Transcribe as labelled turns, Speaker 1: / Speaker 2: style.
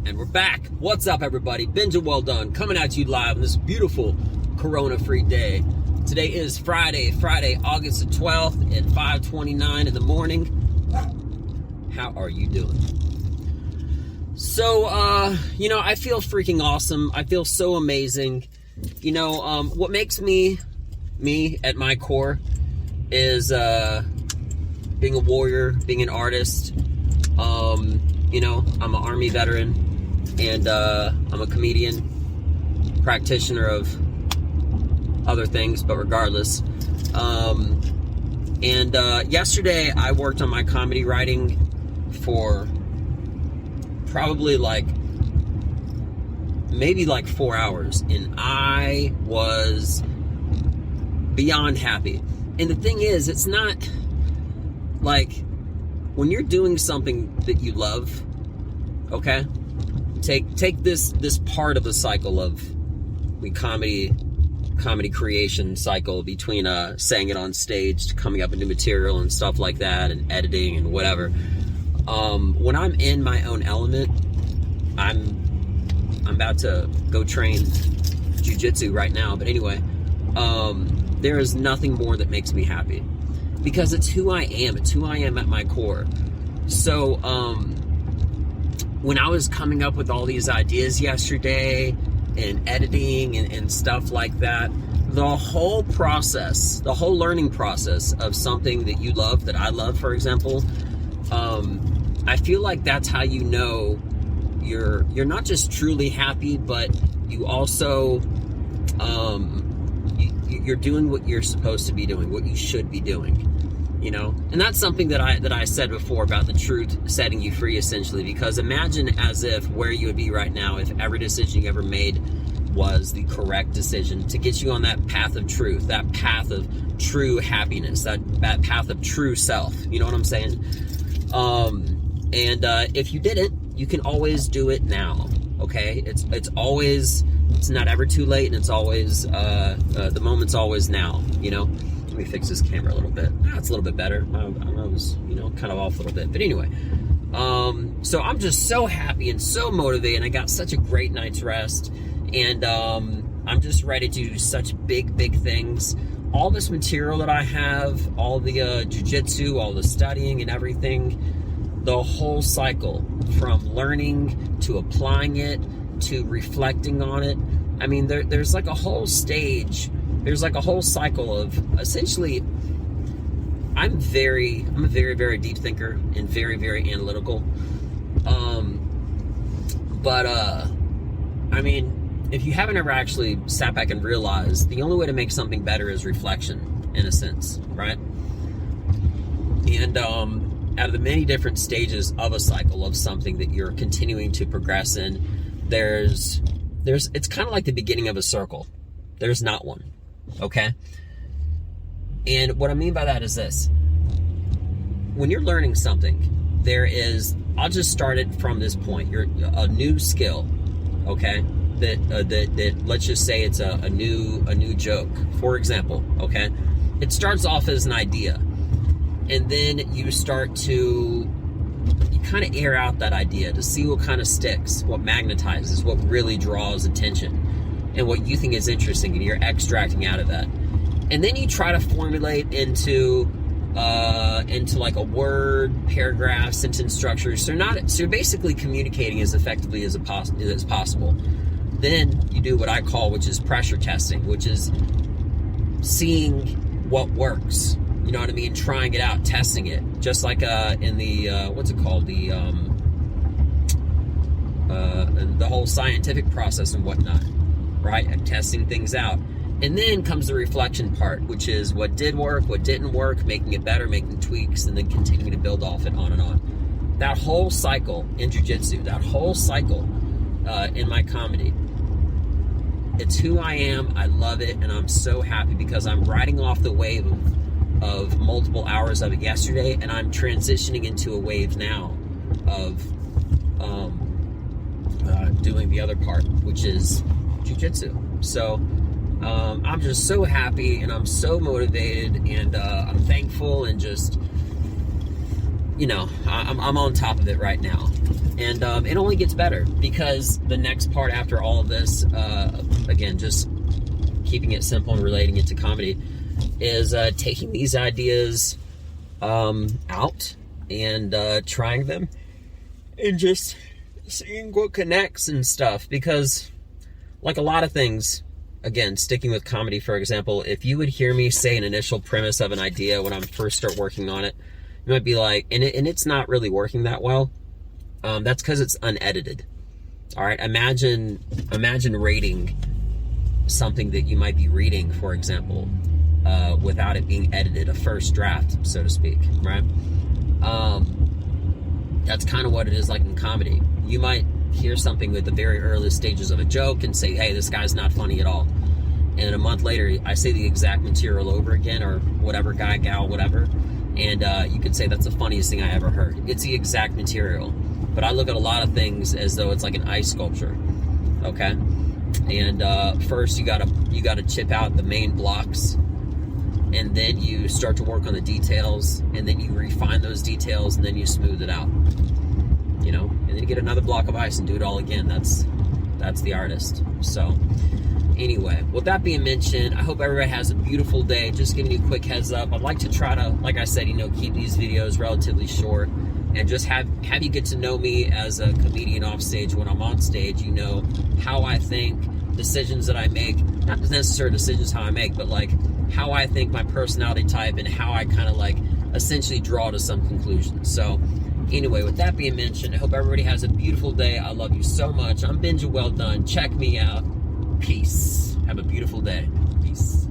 Speaker 1: And we're back. What's up, everybody? Benja, Welldone, coming at you live on this beautiful Corona-free day. Today is Friday, August the 12th at 5:29 in the morning. How are you doing? So, I feel freaking awesome. I feel so amazing. What makes me at my core is being a warrior, being an artist. I'm an Army veteran, and I'm a comedian, practitioner of other things, but regardless. Yesterday I worked on my comedy writing for probably maybe 4 hours, and I was beyond happy. And the thing is, it's not like when you're doing something that you love, okay? Take this part of the cycle of the comedy creation cycle between saying it on stage to coming up with new material and stuff like that, and editing and whatever. When I'm in my own element, I'm about to go train jiu-jitsu right now, but anyway, there is nothing more that makes me happy, because it's who I am. It's who I am at my core. So, when I was coming up with all these ideas yesterday and editing and stuff like that, the whole learning process of something that you love, that I love, for example, I feel like that's how you know you're not just truly happy, but you also, you're doing what you're supposed to be doing, what you should be doing. And that's something that I said before about the truth setting you free, essentially, because imagine as if where you would be right now if every decision you ever made was the correct decision to get you on that path of truth, that path of true happiness, that path of true self. You know what I'm saying? If you didn't, you can always do it now. Okay? It's not ever too late, and it's always, the moment's always now, Let me fix this camera a little bit. It's a little bit better. I was, kind of off a little bit. But anyway, so I'm just so happy and so motivated. I got such a great night's rest, and I'm just ready to do such big things. All this material that I have, all the jiu-jitsu, all the studying and everything, the whole cycle from learning to applying it to reflecting on it. I mean, there's like a whole stage. There's like a whole cycle of, essentially, I'm a very, very deep thinker and very, very analytical. If you haven't ever actually sat back and realized, the only way to make something better is reflection, in a sense, right? And out of the many different stages of a cycle of something that you're continuing to progress in, it's kind of like the beginning of a circle. There's not one. Okay? And what I mean by that is this. When you're learning something, I'll just start it from this point. You're a new skill, okay? That let's just say it's a new joke, for example, okay? It starts off as an idea, and then you kind of air out that idea to see what kind of sticks, what magnetizes, what really draws attention, and what you think is interesting, and you're extracting out of that. And then you try to formulate into like a word, paragraph, sentence structure. So you're basically communicating as effectively as possible. Then you do what I call, which is pressure testing, which is seeing what works. You know what I mean? Trying it out, testing it. Just like in the, what's it called? The whole scientific process and whatnot. Right? And testing things out. And then comes the reflection part, which is what did work, what didn't work, making it better, making tweaks, and then continuing to build off it on and on. That whole cycle in jiu-jitsu, that whole cycle in my comedy, it's who I am. I love it, and I'm so happy because I'm riding off the wave of multiple hours of it yesterday, and I'm transitioning into a wave now of doing the other part, which is jiu-jitsu. So I'm just so happy, and I'm so motivated, and I'm thankful, and just you know, I'm on top of it right now. And it only gets better, because the next part after all of this, again, just keeping it simple and relating it to comedy, is taking these ideas out and trying them and just seeing what connects and stuff. Because like a lot of things, again, sticking with comedy, for example, if you would hear me say an initial premise of an idea when I first start working on it, you might be like, and it's not really working that well. That's because it's unedited. All right, imagine rating something that you might be reading, for example, without it being edited, a first draft, so to speak, right? That's kind of what it is like in comedy. You might hear something at the very earliest stages of a joke and say, hey, this guy's not funny at all. And a month later, I say the exact material over again, or whatever, guy, gal, whatever, and you could say that's the funniest thing I ever heard. It's the exact material. But I look at a lot of things as though it's like an ice sculpture, okay? And first you gotta chip out the main blocks, and then you start to work on the details, and then you refine those details, and then you smooth it out, you know? And then you get another block of ice and do it all again. That's the artist. So anyway, with that being mentioned, I hope everybody has a beautiful day. Just giving you a quick heads up. I'd like to try to, like I said, you know, keep these videos relatively short, and just have you get to know me as a comedian off stage. When I'm on stage, you know how I think, decisions that I make, not necessarily decisions how I make, but like how I think, my personality type, and how I kind of like essentially draw to some conclusions. So anyway, with that being mentioned, I hope everybody has a beautiful day. I love you so much. I'm Benja Welldone. Check me out. Peace. Have a beautiful day. Peace.